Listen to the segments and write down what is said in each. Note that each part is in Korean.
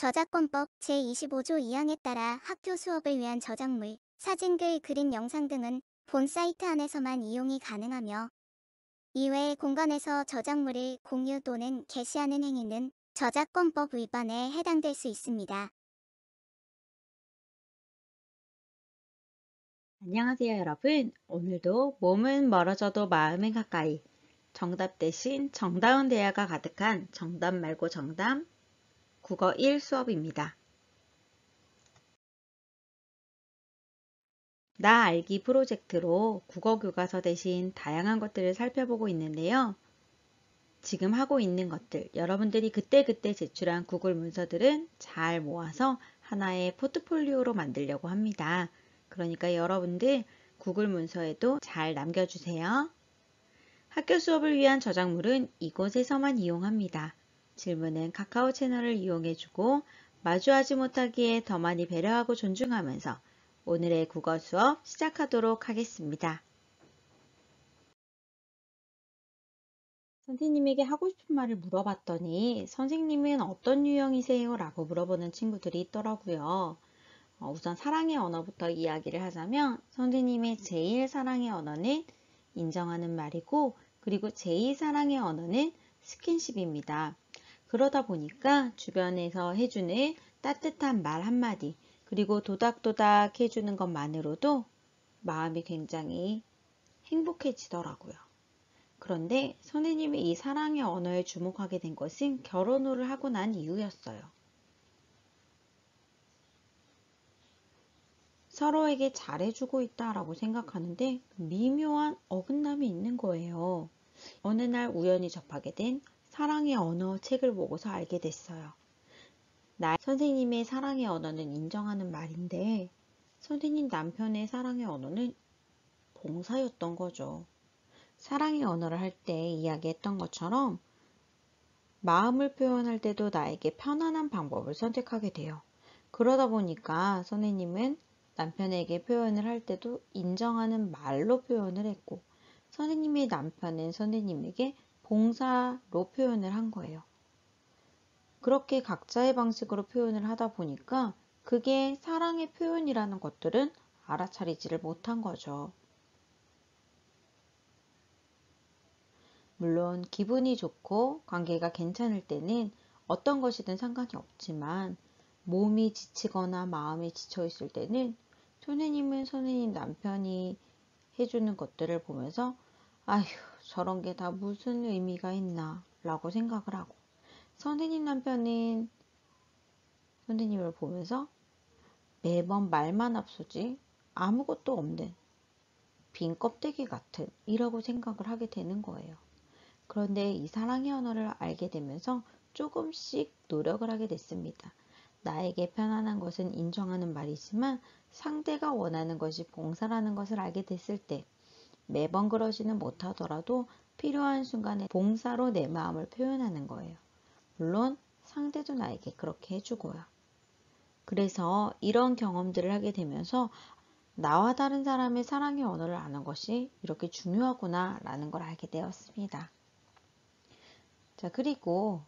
저작권법 제25조 2항에 따라 학교 수업을 위한 저작물, 사진, 글, 그림, 영상 등은 본 사이트 안에서만 이용이 가능하며 이외의 공간에서 저작물을 공유 또는 게시하는 행위는 저작권법 위반에 해당될 수 있습니다. 안녕하세요, 여러분. 오늘도 몸은 멀어져도 마음은 가까이. 정답 대신 정다운 대화가 가득한 정답 말고 정답 국어 1 수업입니다. 나 알기 프로젝트로 국어 교과서 대신 다양한 것들을 살펴보고 있는데요. 지금 하고 있는 것들, 여러분들이 그때그때 제출한 구글 문서들은 잘 모아서 하나의 포트폴리오로 만들려고 합니다. 그러니까 여러분들 구글 문서에도 잘 남겨주세요. 학교 수업을 위한 저작물은 이곳에서만 이용합니다. 질문은 카카오 채널을 이용해주고 마주하지 못하기에 더 많이 배려하고 존중하면서 오늘의 국어 수업 시작하도록 하겠습니다. 선생님에게 하고 싶은 말을 물어봤더니 선생님은 어떤 유형이세요? 라고 물어보는 친구들이 있더라고요. 우선 사랑의 언어부터 이야기를 하자면 선생님의 제일 사랑의 언어는 인정하는 말이고 그리고 제2 사랑의 언어는 스킨십입니다. 그러다 보니까 주변에서 해주는 따뜻한 말 한마디 그리고 도닥도닥 해주는 것만으로도 마음이 굉장히 행복해지더라고요. 그런데 선생님이 이 사랑의 언어에 주목하게 된 것은 결혼을 하고 난 이후였어요. 서로에게 잘해주고 있다라고 생각하는데 미묘한 어긋남이 있는 거예요. 어느 날 우연히 접하게 된 사랑의 언어 책을 보고서 알게 됐어요. 선생님의 사랑의 언어는 인정하는 말인데 선생님 남편의 사랑의 언어는 봉사였던 거죠. 사랑의 언어를 할 때 이야기했던 것처럼 마음을 표현할 때도 나에게 편안한 방법을 선택하게 돼요. 그러다 보니까 선생님은 남편에게 표현을 할 때도 인정하는 말로 표현을 했고 선생님의 남편은 선생님에게 봉사로 표현을 한 거예요. 그렇게 각자의 방식으로 표현을 하다 보니까 그게 사랑의 표현이라는 것들은 알아차리지를 못한 거죠. 물론 기분이 좋고 관계가 괜찮을 때는 어떤 것이든 상관이 없지만 몸이 지치거나 마음이 지쳐 있을 때는 선생님은 선생님 남편이 해주는 것들을 보면서 아휴 저런 게 다 무슨 의미가 있나 라고 생각을 하고 선생님 남편은 선생님을 보면서 매번 말만 앞서지 아무것도 없는 빈 껍데기 같은 이라고 생각을 하게 되는 거예요. 그런데 이 사랑의 언어를 알게 되면서 조금씩 노력을 하게 됐습니다. 나에게 편안한 것은 인정하는 말이지만 상대가 원하는 것이 봉사라는 것을 알게 됐을 때 매번 그러지는 못하더라도 필요한 순간에 봉사로 내 마음을 표현하는 거예요. 물론 상대도 나에게 그렇게 해주고요. 그래서 이런 경험들을 하게 되면서 나와 다른 사람의 사랑의 언어를 아는 것이 이렇게 중요하구나 라는 걸 알게 되었습니다. 자, 그리고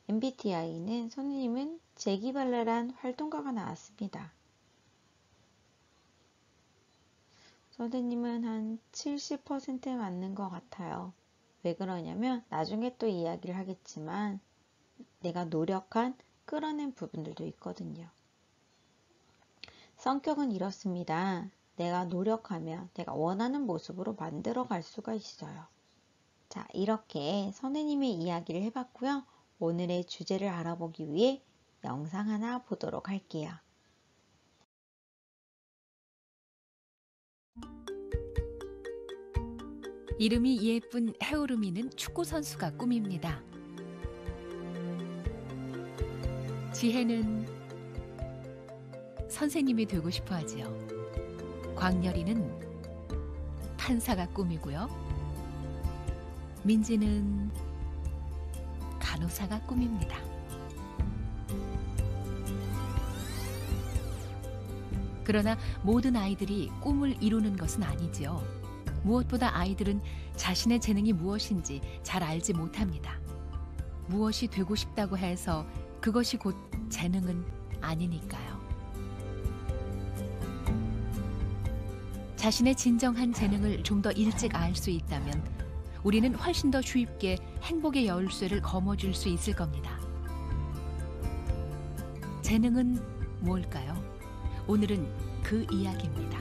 MBTI는 선생님은 재기발랄한 활동가가 나왔습니다. 선생님은 한 70% 맞는 것 같아요. 왜 그러냐면 나중에 또 이야기를 하겠지만 내가 노력한 끌어낸 부분들도 있거든요. 성격은 이렇습니다. 내가 노력하면 내가 원하는 모습으로 만들어 갈 수가 있어요. 자, 이렇게 선생님의 이야기를 해봤고요. 오늘의 주제를 알아보기 위해 영상 하나 보도록 할게요. 이름이 예쁜 해오름이는 축구선수가 꿈입니다. 지혜는 선생님이 되고 싶어 하지요. 광열이는 판사가 꿈이고요. 민지는 간호사가 꿈입니다. 그러나 모든 아이들이 꿈을 이루는 것은 아니지요. 무엇보다 아이들은 자신의 재능이 무엇인지 잘 알지 못합니다. 무엇이 되고 싶다고 해서 그것이 곧 재능은 아니니까요. 자신의 진정한 재능을 좀 더 일찍 알 수 있다면 우리는 훨씬 더 쉽게 행복의 열쇠를 거머쥘 수 있을 겁니다. 재능은 뭘까요? 오늘은 그 이야기입니다.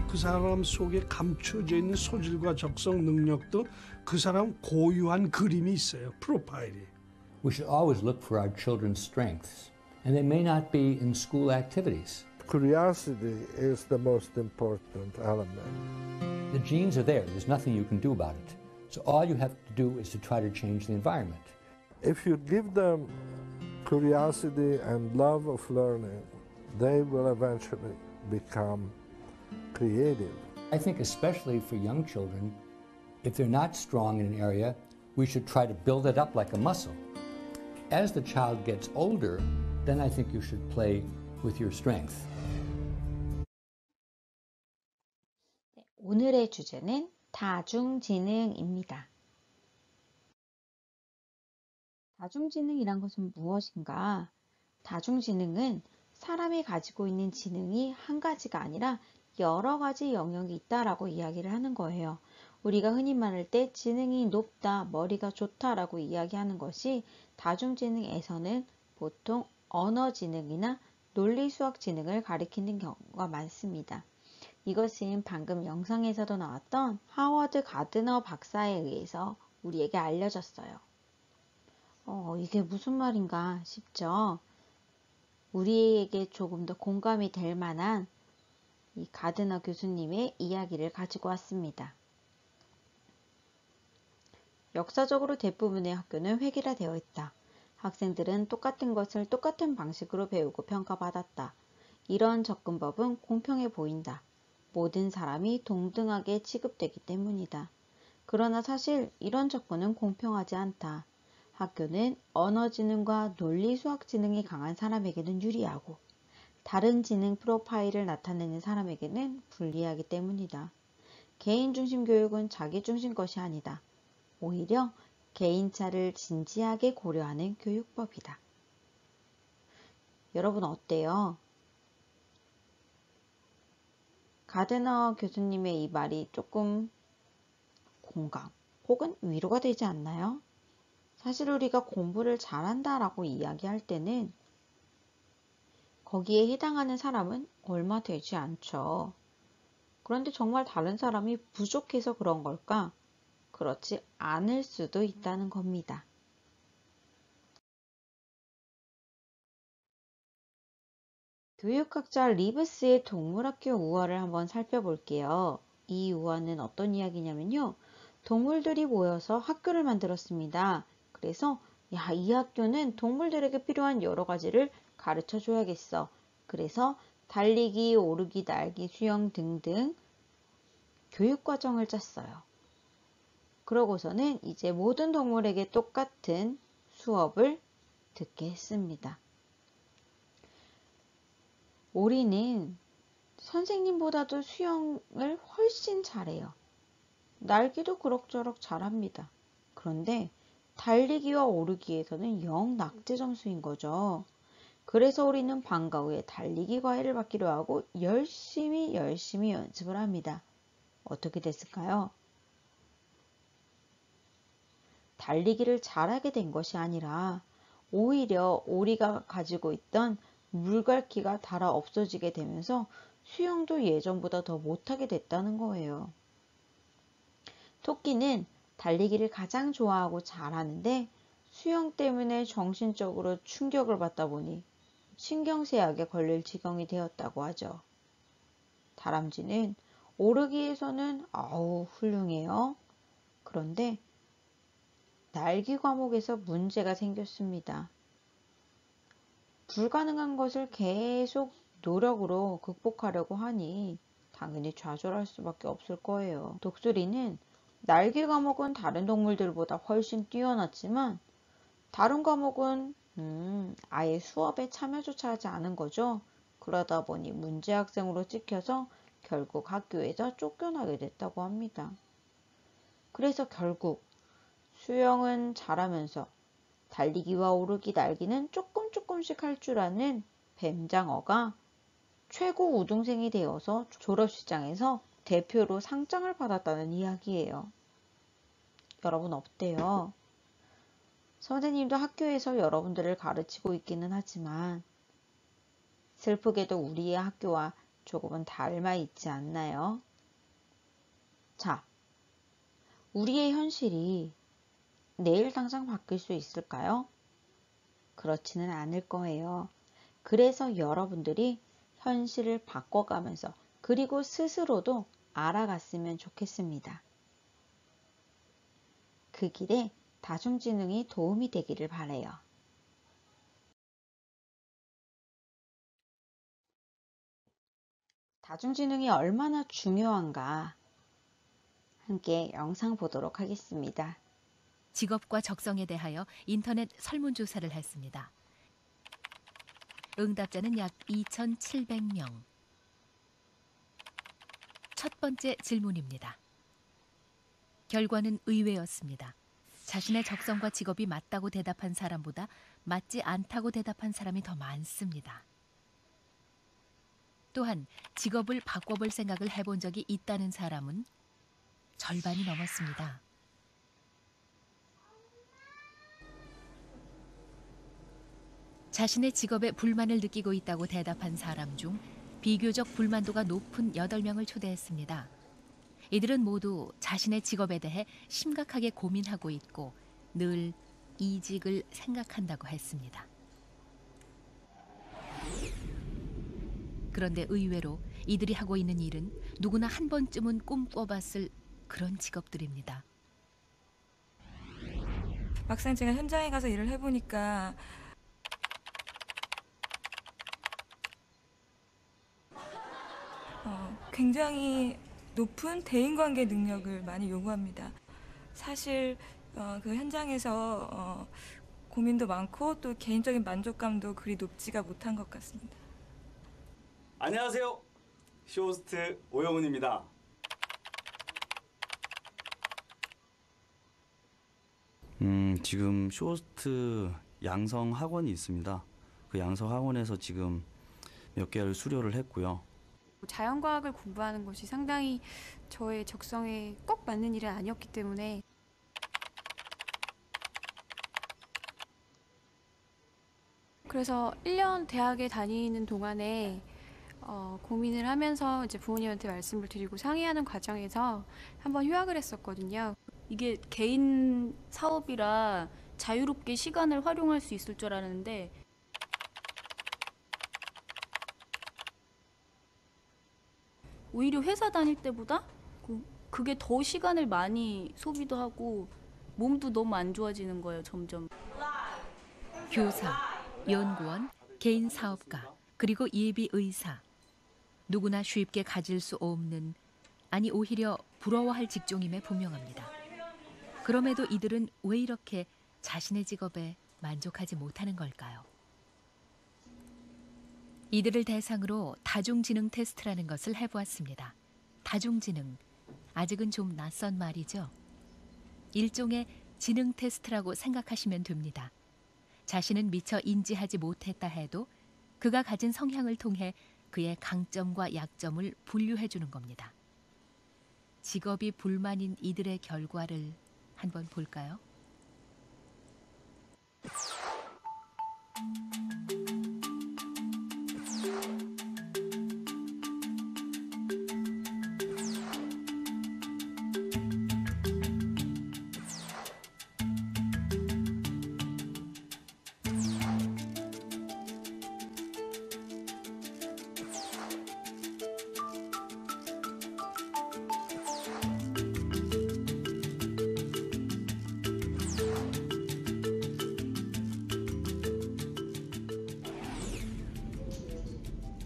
그 사람 속에 감춰져 있는 소질과 적성 능력도 그 사람 고유한 그림이 있어요. 프로파일이. We should always look for our children's strengths, and they may not be in school activities. Curiosity is the most important element. The genes are there. There's nothing you can do about it. So all you have to do is to try to change the environment. If you give them curiosity and love of learning, they will eventually become creative. I think especially for young children, if they're not strong in an area, we should try to build it up like a muscle. As the child gets older, then I think you should play with your strength. 오늘의 주제는 다중지능입니다. 다중지능이란 것은 무엇인가? 다중지능은 사람이 가지고 있는 지능이 한 가지가 아니라 여러 가지 영역이 있다라고 이야기를 하는 거예요. 우리가 흔히 말할 때 지능이 높다, 머리가 좋다라고 이야기하는 것이 다중지능에서는 보통 언어지능이나 논리수학지능을 가리키는 경우가 많습니다. 이것은 방금 영상에서도 나왔던 하워드 가드너 박사에 의해서 우리에게 알려졌어요. 이게 무슨 말인가 싶죠? 우리에게 조금 더 공감이 될 만한 이 가드너 교수님의 이야기를 가지고 왔습니다. 역사적으로 대부분의 학교는 획일화되어 있다. 학생들은 똑같은 것을 똑같은 방식으로 배우고 평가받았다. 이런 접근법은 공평해 보인다. 모든 사람이 동등하게 취급되기 때문이다. 그러나 사실 이런 접근은 공평하지 않다. 학교는 언어지능과 논리수학지능이 강한 사람에게는 유리하고 다른 지능 프로파일을 나타내는 사람에게는 불리하기 때문이다. 개인중심 교육은 자기중심 것이 아니다. 오히려 개인차를 진지하게 고려하는 교육법이다. 여러분 어때요? 가드너 교수님의 이 말이 조금 공감 혹은 위로가 되지 않나요? 사실 우리가 공부를 잘한다라고 이야기할 때는 거기에 해당하는 사람은 얼마 되지 않죠. 그런데 정말 다른 사람이 부족해서 그런 걸까? 그렇지 않을 수도 있다는 겁니다. 교육학자 리브스의 동물학교 우화를 한번 살펴볼게요. 이 우화는 어떤 이야기냐면요. 동물들이 모여서 학교를 만들었습니다. 그래서 이 학교는 동물들에게 필요한 여러 가지를 가르쳐 줘야겠어. 그래서 달리기, 오르기, 날기, 수영 등등 교육과정을 짰어요. 그러고서는 이제 모든 동물에게 똑같은 수업을 듣게 했습니다. 오리는 선생님보다도 수영을 훨씬 잘해요. 날기도 그럭저럭 잘합니다. 그런데 달리기와 오르기에서는 영 낙제 점수인 거죠. 그래서 오리는 방과 후에 달리기 과외를 받기로 하고 열심히 연습을 합니다. 어떻게 됐을까요? 달리기를 잘하게 된 것이 아니라 오히려 오리가 가지고 있던 물갈퀴가 닳아 없어지게 되면서 수영도 예전보다 더 못하게 됐다는 거예요. 토끼는 달리기를 가장 좋아하고 잘하는데 수영 때문에 정신적으로 충격을 받다 보니 신경쇠약에 걸릴 지경이 되었다고 하죠. 다람쥐는 오르기에서는 훌륭해요. 그런데 날기 과목에서 문제가 생겼습니다. 불가능한 것을 계속 노력으로 극복하려고 하니 당연히 좌절할 수밖에 없을 거예요. 독수리는 날기 과목은 다른 동물들보다 훨씬 뛰어났지만 다른 과목은 아예 수업에 참여조차 하지 않은 거죠. 그러다 보니 문제 학생으로 찍혀서 결국 학교에서 쫓겨나게 됐다고 합니다. 그래서 결국 수영은 잘하면서 달리기와 오르기 날기는 조금씩 할 줄 아는 뱀장어가 최고 우등생이 되어서 졸업식장에서 대표로 상장을 받았다는 이야기예요. 여러분 어때요? 선생님도 학교에서 여러분들을 가르치고 있기는 하지만 슬프게도 우리의 학교와 조금은 닮아 있지 않나요? 자, 우리의 현실이 내일 당장 바뀔 수 있을까요? 그렇지는 않을 거예요. 그래서 여러분들이 현실을 바꿔가면서 그리고 스스로도 알아갔으면 좋겠습니다. 그 길에 다중지능이 도움이 되기를 바라요. 다중지능이 얼마나 중요한가 함께 영상 보도록 하겠습니다. 직업과 적성에 대하여 인터넷 설문조사를 했습니다. 응답자는 약 2,700명. 첫 번째 질문입니다. 결과는 의외였습니다. 자신의 적성과 직업이 맞다고 대답한 사람보다 맞지 않다고 대답한 사람이 더 많습니다. 또한 직업을 바꿔볼 생각을 해본 적이 있다는 사람은 절반이 넘었습니다. 자신의 직업에 불만을 느끼고 있다고 대답한 사람 중 비교적 불만도가 높은 8명을 초대했습니다. 이들은 모두 자신의 직업에 대해 심각하게 고민하고 있고 늘 이직을 생각한다고 했습니다. 그런데 의외로 이들이 하고 있는 일은 누구나 한 번쯤은 꿈꿔봤을 그런 직업들입니다. 막상 제가 현장에 가서 일을 해보니까 굉장히 높은 대인관계 능력을 많이 요구합니다. 사실 그 현장에서 고민도 많고 또 개인적인 만족감도 그리 높지가 못한 것 같습니다. 안녕하세요. 쇼호스트 오영훈입니다. 지금 쇼호스트 양성 학원이 있습니다. 그 양성 학원에서 지금 몇 개월 수료를 했고요. 자연과학을 공부하는 것이 상당히 저의 적성에 꼭 맞는 일은 아니었기 때문에 그래서 1년 대학에 다니는 동안에 고민을 하면서 이제 부모님한테 말씀을 드리고 상의하는 과정에서 한번 휴학을 했었거든요. 이게 개인 사업이라 자유롭게 시간을 활용할 수 있을 줄 알았는데 오히려 회사 다닐 때보다 그게 더 시간을 많이 소비도 하고 몸도 너무 안 좋아지는 거예요, 점점. 교사, 연구원, 개인 사업가, 그리고 예비 의사. 누구나 쉽게 가질 수 없는, 아니 오히려 부러워할 직종임에 분명합니다. 그럼에도 이들은 왜 이렇게 자신의 직업에 만족하지 못하는 걸까요? 이들을 대상으로 다중지능 테스트라는 것을 해보았습니다. 다중지능, 아직은 좀 낯선 말이죠. 일종의 지능 테스트라고 생각하시면 됩니다. 자신은 미처 인지하지 못했다 해도 그가 가진 성향을 통해 그의 강점과 약점을 분류해 주는 겁니다. 직업이 불만인 이들의 결과를 한번 볼까요?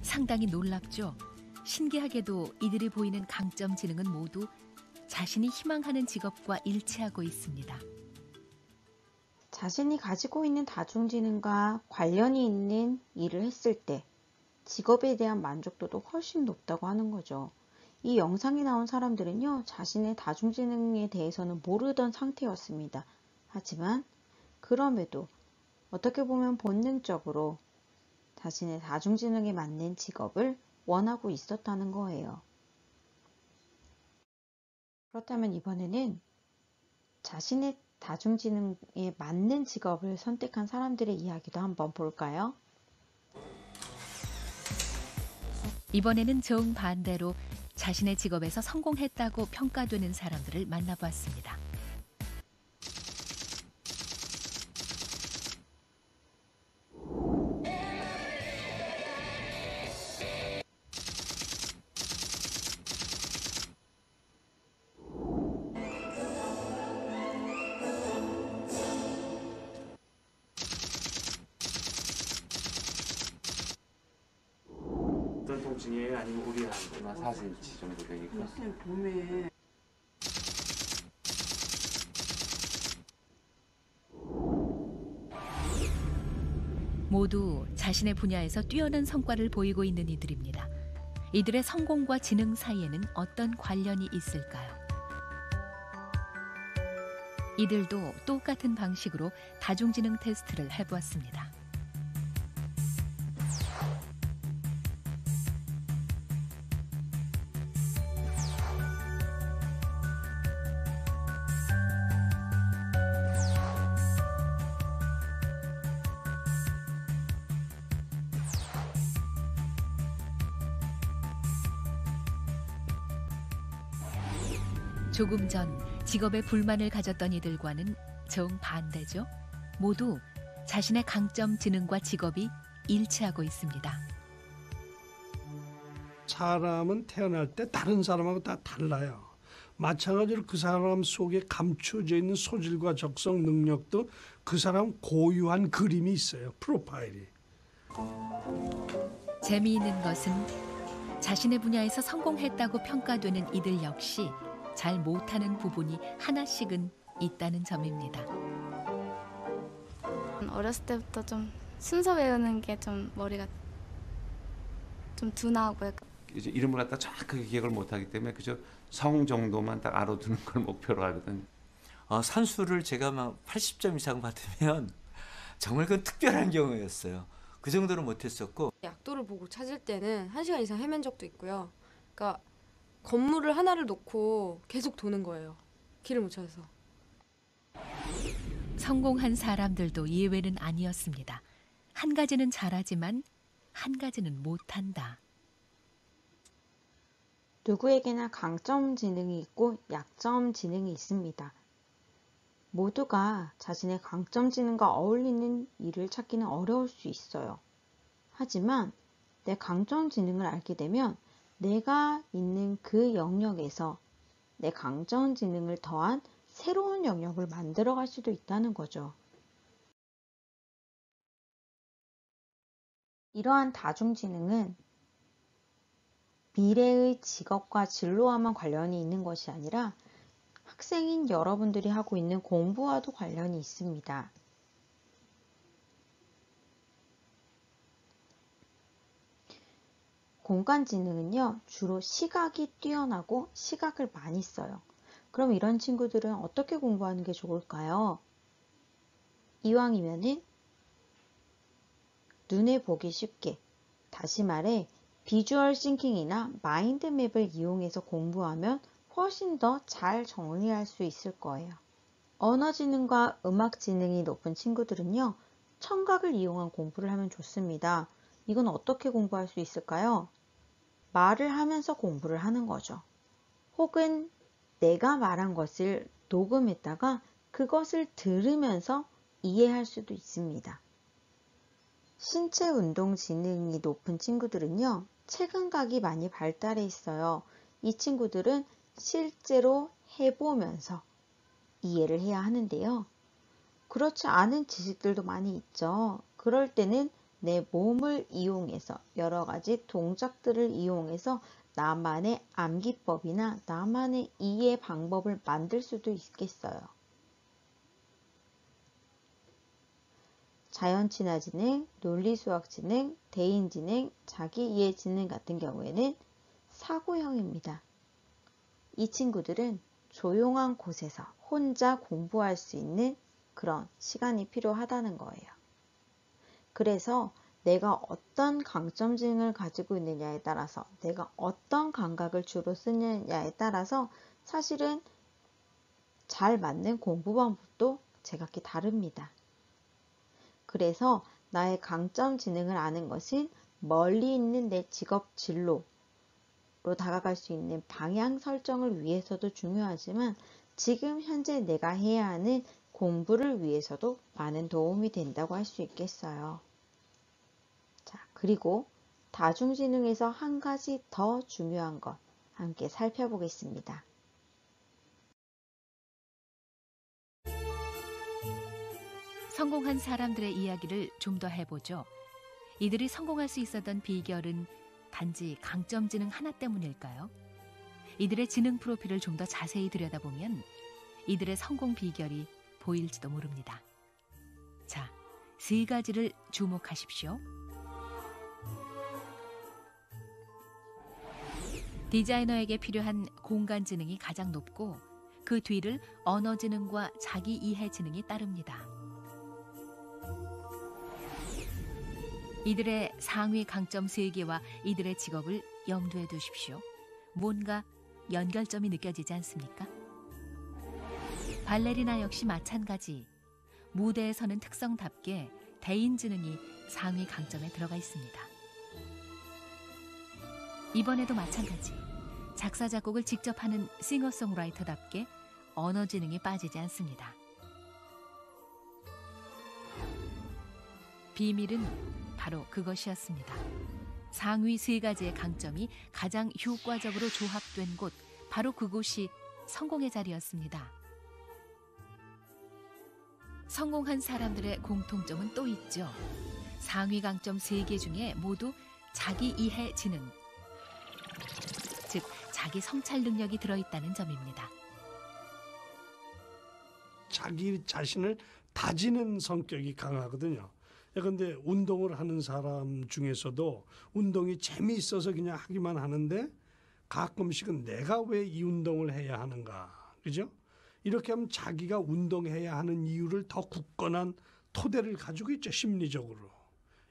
상당히 놀랍죠? 신기하게도 이들이 보이는 강점 지능은 모두 자신이 희망하는 직업과 일치하고 있습니다. 자신이 가지고 있는 다중지능과 관련이 있는 일을 했을 때 직업에 대한 만족도도 훨씬 높다고 하는 거죠. 이 영상에 나온 사람들은요, 자신의 다중지능에 대해서는 모르던 상태였습니다. 하지만 그럼에도 어떻게 보면 본능적으로 자신의 다중지능에 맞는 직업을 원하고 있었다는 거예요. 그렇다면 이번에는 자신의 다중지능에 맞는 직업을 선택한 사람들의 이야기도 한번 볼까요? 이번에는 정반대로 자신의 직업에서 성공했다고 평가되는 사람들을 만나보았습니다. 어떤 통증이에요? 아니면 우리 한 4cm 정도 되니까? 봄에 모두 자신의 분야에서 뛰어난 성과를 보이고 있는 이들입니다. 이들의 성공과 지능 사이에는 어떤 관련이 있을까요? 이들도 똑같은 방식으로 다중지능 테스트를 해보았습니다. 조금 전 직업에 불만을 가졌던 이들과는 정반대죠. 모두 자신의 강점 지능과 직업이 일치하고 있습니다. 사람은 태어날 때 다른 사람하고 다 달라요. 마찬가지로 그 사람 속에 감춰져 있는 소질과 적성 능력도 그 사람 고유한 그림이 있어요. 프로파일이. 재미있는 것은 자신의 분야에서 성공했다고 평가되는 이들 역시 잘 못하는 부분이 하나씩은 있다는 점입니다. 어렸을 때부터 좀 순서 외우는 게 좀 머리가 좀 둔하고요. 이제 이름을 갖다 정확하게 기억을 못하기 때문에 그저 성 정도만 딱 알아두는 걸 목표로 하거든요. 산수를 제가 막 80점 이상 받으면 정말 그 특별한 경우였어요. 그 정도로 못했었고. 약도를 보고 찾을 때는 1시간 이상 헤맨 적도 있고요. 그러니까 건물을 하나를 놓고 계속 도는 거예요. 길을 못 찾아서. 성공한 사람들도 예외는 아니었습니다. 한 가지는 잘하지만 한 가지는 못한다. 누구에게나 강점 지능이 있고 약점 지능이 있습니다. 모두가 자신의 강점 지능과 어울리는 일을 찾기는 어려울 수 있어요. 하지만 내 강점 지능을 알게 되면 내가 있는 그 영역에서 내 강점 지능을 더한 새로운 영역을 만들어갈 수도 있다는 거죠. 이러한 다중지능은 미래의 직업과 진로와만 관련이 있는 것이 아니라 학생인 여러분들이 하고 있는 공부와도 관련이 있습니다. 공간지능은요, 주로 시각이 뛰어나고 시각을 많이 써요. 그럼 이런 친구들은 어떻게 공부하는 게 좋을까요? 이왕이면은 눈에 보기 쉽게, 다시 말해 비주얼 싱킹이나 마인드맵을 이용해서 공부하면 훨씬 더 잘 정리할 수 있을 거예요. 언어지능과 음악지능이 높은 친구들은요, 청각을 이용한 공부를 하면 좋습니다. 이건 어떻게 공부할 수 있을까요? 말을 하면서 공부를 하는 거죠. 혹은 내가 말한 것을 녹음했다가 그것을 들으면서 이해할 수도 있습니다. 신체 운동 지능이 높은 친구들은요, 체감각이 많이 발달해 있어요. 이 친구들은 실제로 해보면서 이해를 해야 하는데요. 그렇지 않은 지식들도 많이 있죠. 그럴 때는 내 몸을 이용해서 여러 가지 동작들을 이용해서 나만의 암기법이나 나만의 이해 방법을 만들 수도 있겠어요. 자연친화지능, 논리수학지능, 대인지능, 자기이해지능 같은 경우에는 사고형입니다. 이 친구들은 조용한 곳에서 혼자 공부할 수 있는 그런 시간이 필요하다는 거예요. 그래서 내가 어떤 강점 지능을 가지고 있느냐에 따라서, 내가 어떤 감각을 주로 쓰느냐에 따라서 사실은 잘 맞는 공부 방법도 제각기 다릅니다. 그래서 나의 강점 지능을 아는 것은 멀리 있는 내 직업 진로로 다가갈 수 있는 방향 설정을 위해서도 중요하지만 지금 현재 내가 해야 하는 공부를 위해서도 많은 도움이 된다고 할 수 있겠어요. 자, 그리고 다중지능에서 한 가지 더 중요한 것 함께 살펴보겠습니다. 성공한 사람들의 이야기를 좀 더 해보죠. 이들이 성공할 수 있었던 비결은 단지 강점 지능 하나 때문일까요? 이들의 지능 프로필을 좀 더 자세히 들여다보면 이들의 성공 비결이 보일지도 모릅니다. 자, 3가지를 주목하십시오. 디자이너에게 필요한 공간 지능이 가장 높고 그 뒤를 언어 지능과 자기 이해 지능이 따릅니다. 이들의 상위 강점 3개와 이들의 직업을 염두에 두십시오. 뭔가 연결점이 느껴지지 않습니까? 발레리나 역시 마찬가지. 무대에 서는 특성답게 대인 지능이 상위 강점에 들어가 있습니다. 이번에도 마찬가지. 작사 작곡을 직접 하는 싱어송라이터답게 언어 지능이 빠지지 않습니다. 비밀은 바로 그것이었습니다. 상위 3가지의 강점이 가장 효과적으로 조합된 곳, 바로 그곳이 성공의 자리였습니다. 성공한 사람들의 공통점은 또 있죠. 상위 강점 3개 중에 모두 자기 이해 지능, 즉 자기 성찰 능력이 들어있다는 점입니다. 자기 자신을 다지는 성격이 강하거든요. 그런데 운동을 하는 사람 중에서도 운동이 재미있어서 그냥 하기만 하는데 가끔씩은 내가 왜 이 운동을 해야 하는가, 그죠? 이렇게 하면 자기가 운동해야 하는 이유를 더 굳건한 토대를 가지고 있죠, 심리적으로.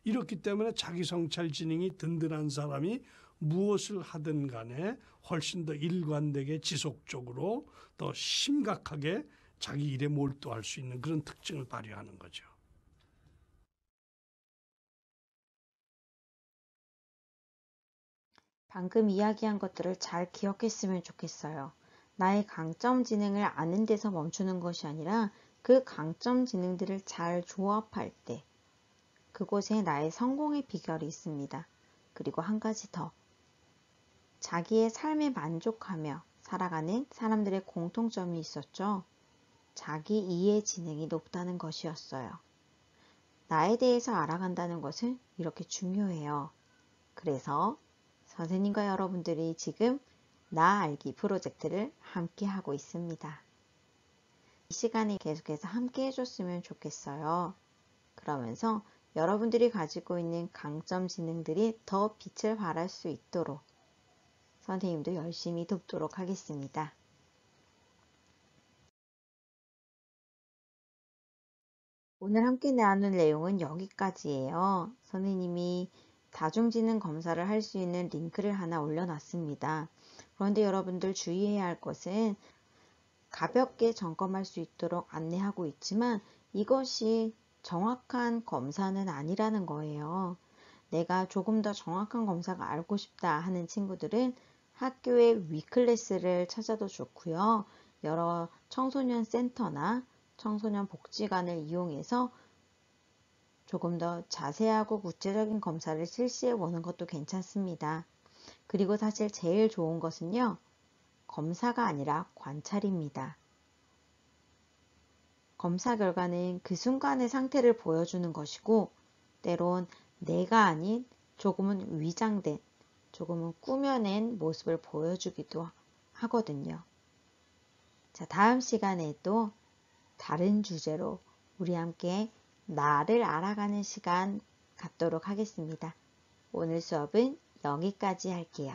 이렇기 때문에 자기 성찰 지능이 든든한 사람이 무엇을 하든 간에 훨씬 더 일관되게 지속적으로 더 심각하게 자기 일에 몰두할 수 있는 그런 특징을 발휘하는 거죠. 방금 이야기한 것들을 잘 기억했으면 좋겠어요. 나의 강점 지능을 아는 데서 멈추는 것이 아니라 그 강점 지능들을 잘 조합할 때 그곳에 나의 성공의 비결이 있습니다. 그리고 한 가지 더. 자기의 삶에 만족하며 살아가는 사람들의 공통점이 있었죠. 자기 이해 지능이 높다는 것이었어요. 나에 대해서 알아간다는 것은 이렇게 중요해요. 그래서 선생님과 여러분들이 지금 나 알기 프로젝트를 함께 하고 있습니다. 이 시간에 계속해서 함께 해줬으면 좋겠어요. 그러면서 여러분들이 가지고 있는 강점 지능들이 더 빛을 발할 수 있도록 선생님도 열심히 돕도록 하겠습니다. 오늘 함께 나눌 내용은 여기까지예요. 선생님이 다중지능 검사를 할 수 있는 링크를 하나 올려놨습니다. 그런데 여러분들 주의해야 할 것은 가볍게 점검할 수 있도록 안내하고 있지만 이것이 정확한 검사는 아니라는 거예요. 내가 조금 더 정확한 검사가 알고 싶다 하는 친구들은 학교의 위클래스를 찾아도 좋고요. 여러 청소년 센터나 청소년 복지관을 이용해서 조금 더 자세하고 구체적인 검사를 실시해 보는 것도 괜찮습니다. 그리고 사실 제일 좋은 것은요, 검사가 아니라 관찰입니다. 검사 결과는 그 순간의 상태를 보여주는 것이고, 때론 내가 아닌 조금은 위장된, 조금은 꾸며낸 모습을 보여주기도 하거든요. 자, 다음 시간에도 다른 주제로 우리 함께 나를 알아가는 시간 갖도록 하겠습니다. 오늘 수업은 여기까지 할게요.